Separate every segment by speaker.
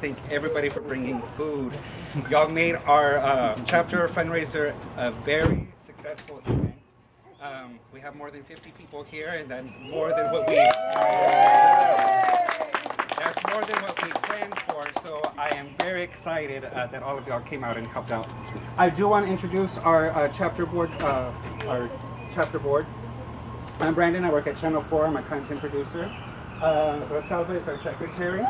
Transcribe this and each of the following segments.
Speaker 1: Thank everybody for bringing food. Y'all made our chapter fundraiser a very successful event. We have more than 50 people here, and that's more than what we planned for. So I am very excited that all of y'all came out and helped out. I do want to introduce our chapter board. I'm Brandon. I work at Channel 4. I'm a content producer. Rosalba is our secretary.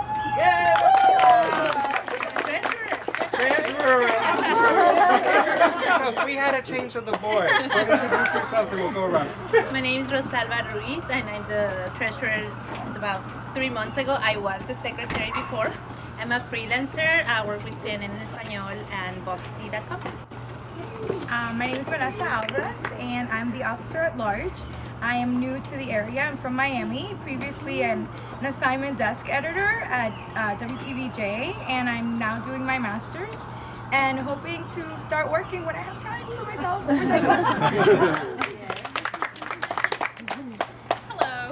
Speaker 1: Treasurer. We had a change of the board. So introduce yourself and we'll go around.
Speaker 2: My name is Rosalba Ruiz and I'm the treasurer since about 3 months ago. I was the secretary before. I'm a freelancer. I work with CNN en Español and Boxy.com.
Speaker 3: My name is Vanessa Alvarez and I'm the officer at large. I am new to the area. I'm from Miami, previously an assignment desk editor at WTVJ, and I'm now doing my master's and hoping to start working when I have time for myself.
Speaker 4: Hello,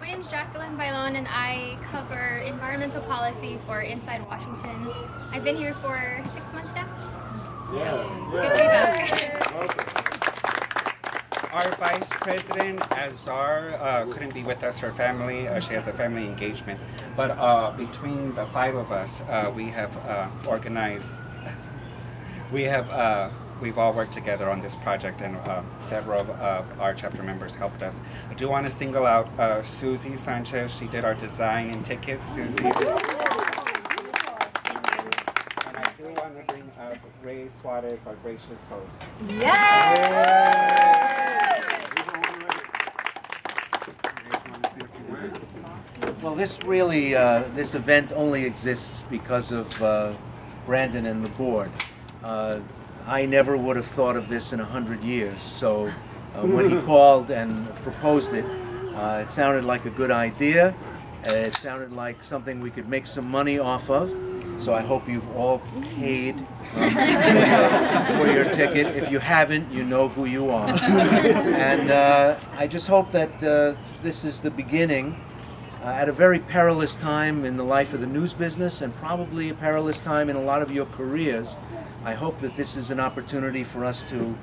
Speaker 4: my name is Jacqueline Bailon and I cover environmental policy for Inside Washington. I've been here for 6 months now, so good to be back.
Speaker 1: Our Vice President, Azar, couldn't be with us. Her family, she has a family engagement. But between the 5 of us, we have organized, we've all worked together on this project, and several of our chapter members helped us. I do want to single out Susie Sanchez. She did our design and tickets. Susie. And I do want to bring up Ray Suarez, our gracious host.
Speaker 3: Yay!
Speaker 5: Well, this event only exists because of Brandon and the board. I never would have thought of this in 100 years. So when he called and proposed it, it sounded like a good idea. It sounded like something we could make some money off of. So I hope you've all paid for your ticket. If you haven't, you know who you are. And I just hope that this is the beginning at a very perilous time in the life of the news business, and probably a perilous time in a lot of your careers. I hope that this is an opportunity for us to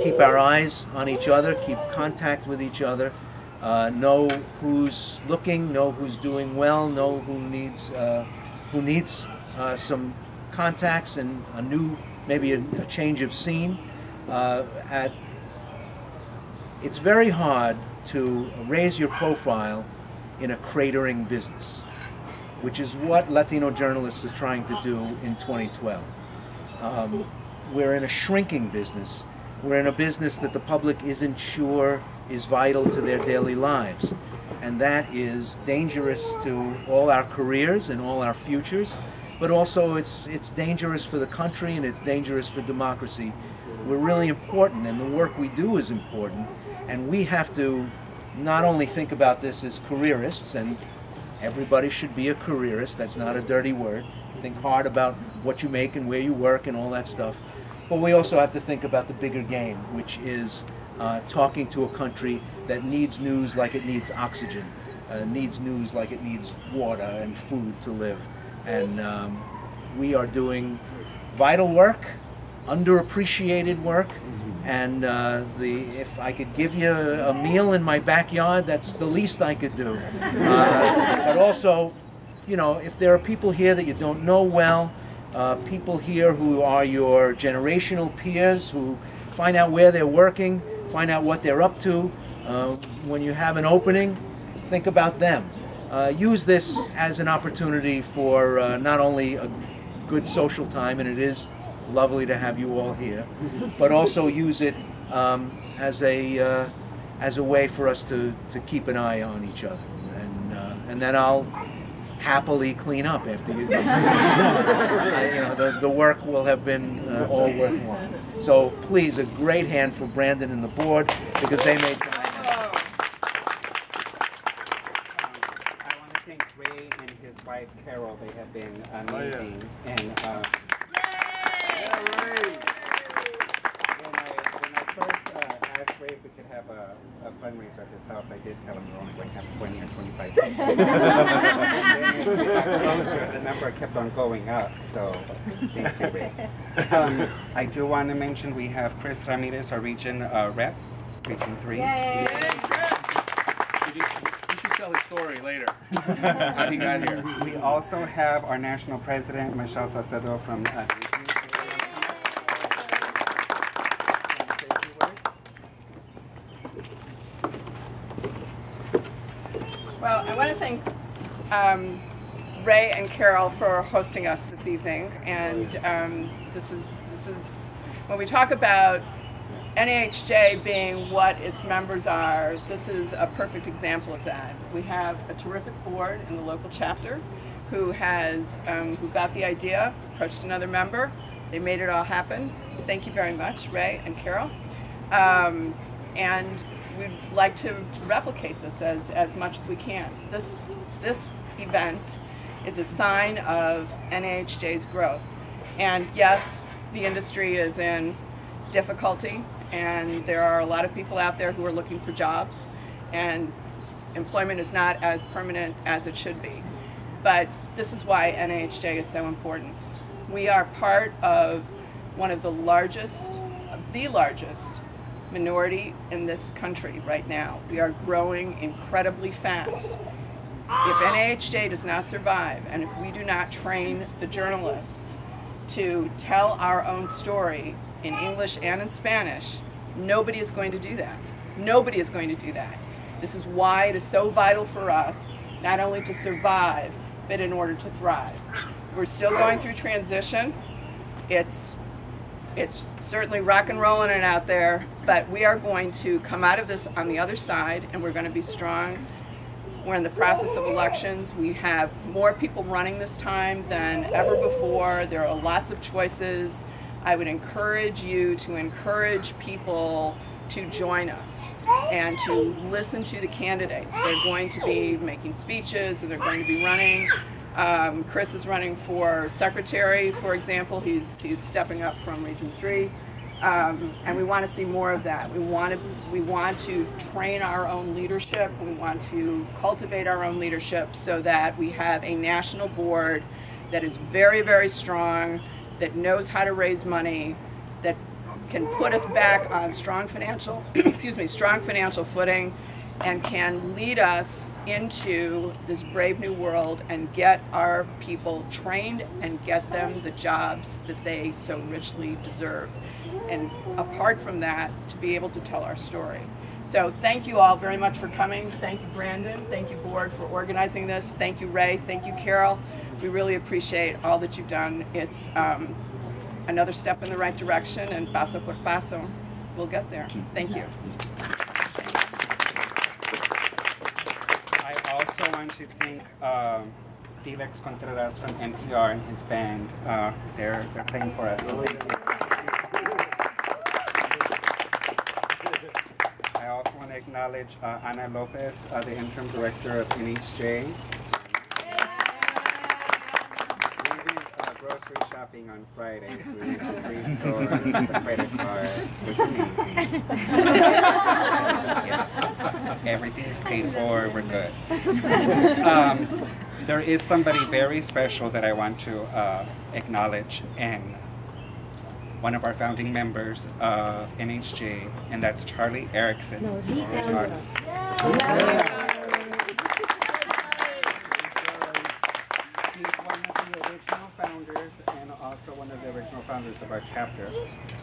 Speaker 5: keep our eyes on each other, keep contact with each other, know who's looking, know who's doing well, know who needs some contacts and maybe a change of scene. It's very hard to raise your profile in a cratering business, which is what Latino journalists are trying to do in 2012. We're in a shrinking business. We're in a business that the public isn't sure is vital to their daily lives. And that is dangerous to all our careers and all our futures, but also it's dangerous for the country and it's dangerous for democracy. We're really important, and the work we do is important, and we have to not only think about this as careerists, and everybody should be a careerist, that's not a dirty word. Think hard about what you make and where you work and all that stuff. But we also have to think about the bigger game, which is talking to a country that needs news like it needs oxygen, needs news like it needs water and food to live. And we are doing vital work, underappreciated work, and if I could give you a meal in my backyard, that's the least I could do. But also, you know, if there are people here that you don't know well, people here who are your generational peers, who find out where they're working, find out what they're up to, when you have an opening, think about them. Use this as an opportunity for not only a good social time, and it is lovely to have you all here, but also use it as a way for us to keep an eye on each other, and then I'll happily clean up after you. You know, the work will have been all worthwhile. So please, a great hand for Brandon and the board, because they made tonight happen.
Speaker 1: I want to thank Ray and his wife Carol. They have been amazing. And when I first had asked Ray if we could have a fundraiser at his house. I did tell him we're only going to have 20 or 25 people. The number kept on going up, so thank you, Ray. I do want to mention we have Chris Ramirez, our region rep, Region 3.
Speaker 6: Yay! You should tell his story later, how he got here.
Speaker 1: We also have our national president, Michelle Salcedo from
Speaker 7: Well, I want to thank Ray and Carol for hosting us this evening, and this is when we talk about NAHJ being what its members are. This is a perfect example of that. We have a terrific board in the local chapter who got the idea, approached another member, they made it all happen. Thank you very much, Ray and Carol. And we'd like to replicate this as much as we can. This event is a sign of NAHJ's growth. And yes, the industry is in difficulty, and there are a lot of people out there who are looking for jobs, and employment is not as permanent as it should be. But this is why NAHJ is so important. We are part of one of the largest minority in this country right now. We are growing incredibly fast. If NAHJ does not survive, and if we do not train the journalists to tell our own story in English and in Spanish, nobody is going to do that. Nobody is going to do that. This is why it is so vital for us, not only to survive, but in order to thrive. We're still going through transition. It's certainly rock and rolling it out there, but we are going to come out of this on the other side, and we're going to be strong. We're in the process of elections. We have more people running this time than ever before. There are lots of choices. I would encourage you to encourage people to join us and to listen to the candidates. They're going to be making speeches, and they're going to be running. Chris is running for secretary, for example. He's stepping up from Region 3, and we want to see more of that. We want to train our own leadership. We want to cultivate our own leadership so that we have a national board that is very, very strong, that knows how to raise money, that can put us back on strong financial footing, and can lead us into this brave new world and get our people trained and get them the jobs that they so richly deserve. And apart from that, to be able to tell our story. So thank you all very much for coming. Thank you, Brandon. Thank you, board, for organizing this. Thank you, Ray. Thank you, Carol. We really appreciate all that you've done. It's another step in the right direction, and paso por paso, we'll get there. Thank you.
Speaker 1: I also want to thank Felix Contreras from NPR and his band. They're playing for us. I also want to acknowledge Ana Lopez, the interim director of NHJ. Grocery shopping on Fridays. We went to 3 stores with a credit card. It was amazing. Yes. Everything's paid for. We're good. There is somebody very special that I want to acknowledge, and one of our founding members of NHJ, and that's Charlie Erickson.
Speaker 8: No, he founded us.
Speaker 1: Also one of the original founders of our chapter,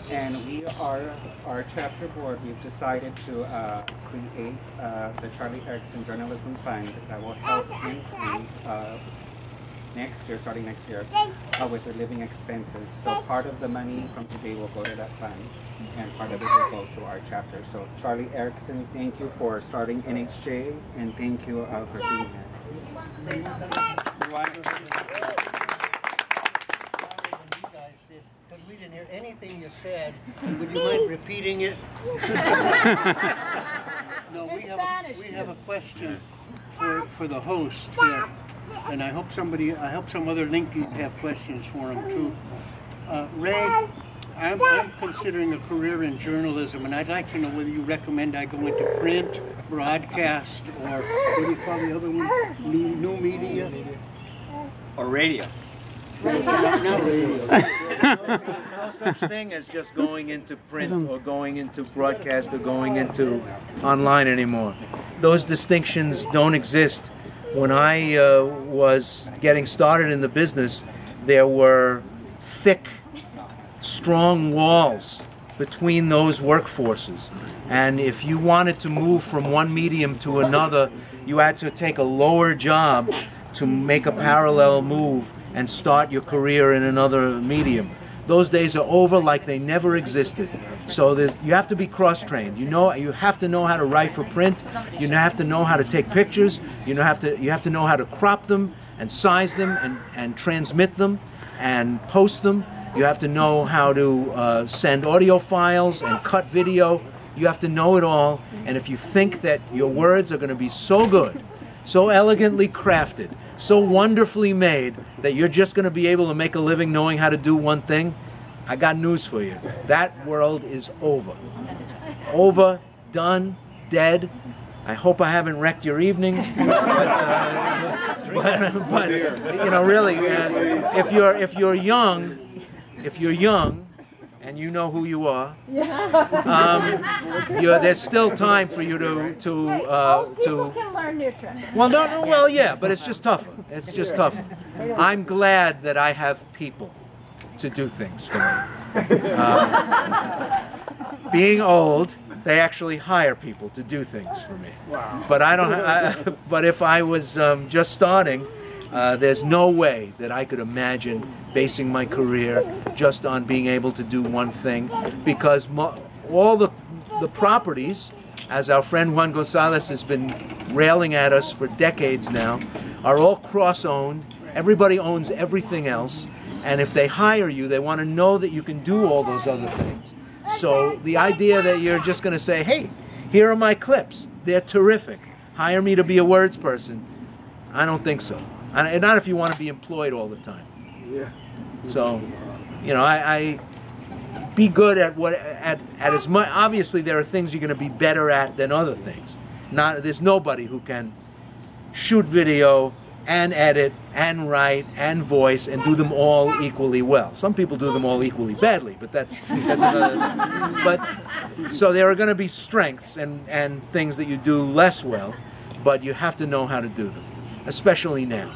Speaker 1: and we are our chapter board. We've decided to create the Charlie Erickson Journalism Fund that will help increase next year, starting next year, with the living expenses. So part of the money from today will go to that fund, and part of it will go to our chapter. So Charlie Erickson, thank you for starting NHJ, and thank you for being here.
Speaker 9: We didn't hear anything you said. Would you mind repeating it? No, we have a question for the host here, and I hope some other Linkies have questions for him too. Ray, I'm considering a career in journalism, and I'd like to know whether you recommend I go into print, broadcast, or what do you call the other one? New media?
Speaker 8: Or radio.
Speaker 9: Not radio.
Speaker 5: No such thing as just going into print or going into broadcast or going into online anymore. Those distinctions don't exist. When I was getting started in the business, there were thick, strong walls between those workforces. And if you wanted to move from one medium to another, you had to take a lower job to make a parallel move and start your career in another medium. Those days are over like they never existed. So you have to be cross-trained. You have to know how to write for print. You have to know how to take pictures. You have to know how to crop them and size them and transmit them and post them. You have to know how to send audio files and cut video. You have to know it all. And if you think that your words are going to be so good, so elegantly crafted, so wonderfully made that you're just going to be able to make a living knowing how to do one thing, I got news for you. That world is over. Over, done, dead. I hope I haven't wrecked your evening. But you know, really, if you're young, and you know who you are, there's still time for you to
Speaker 10: People can learn nutrition.
Speaker 5: Well, yeah, but it's just tougher. It's just tougher. I'm glad that I have people to do things for me. Being old, they actually hire people to do things for me. Wow. But I don't. But if I was just starting, there's no way that I could imagine basing my career just on being able to do one thing, because all the properties, as our friend Juan Gonzalez has been railing at us for decades now, are all cross-owned. Everybody owns everything else, and if they hire you, they want to know that you can do all those other things. So the idea that you're just going to say, hey, here are my clips, they're terrific, hire me to be a words person, I don't think so. And not if you want to be employed all the time. Yeah. So, you know, I be good at as much. Obviously, there are things you're going to be better at than other things. There's nobody who can shoot video and edit and write and voice and do them all equally well. Some people do them all equally badly, but that's another. But so there are going to be strengths and things that you do less well, but you have to know how to do them, especially now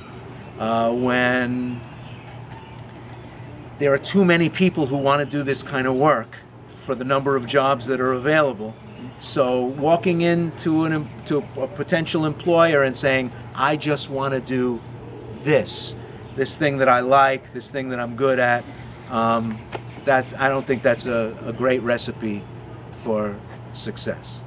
Speaker 5: when there are too many people who want to do this kind of work for the number of jobs that are available. So walking into a potential employer and saying, I just want to do this thing that I like, this thing that I'm good at, I don't think that's a great recipe for success.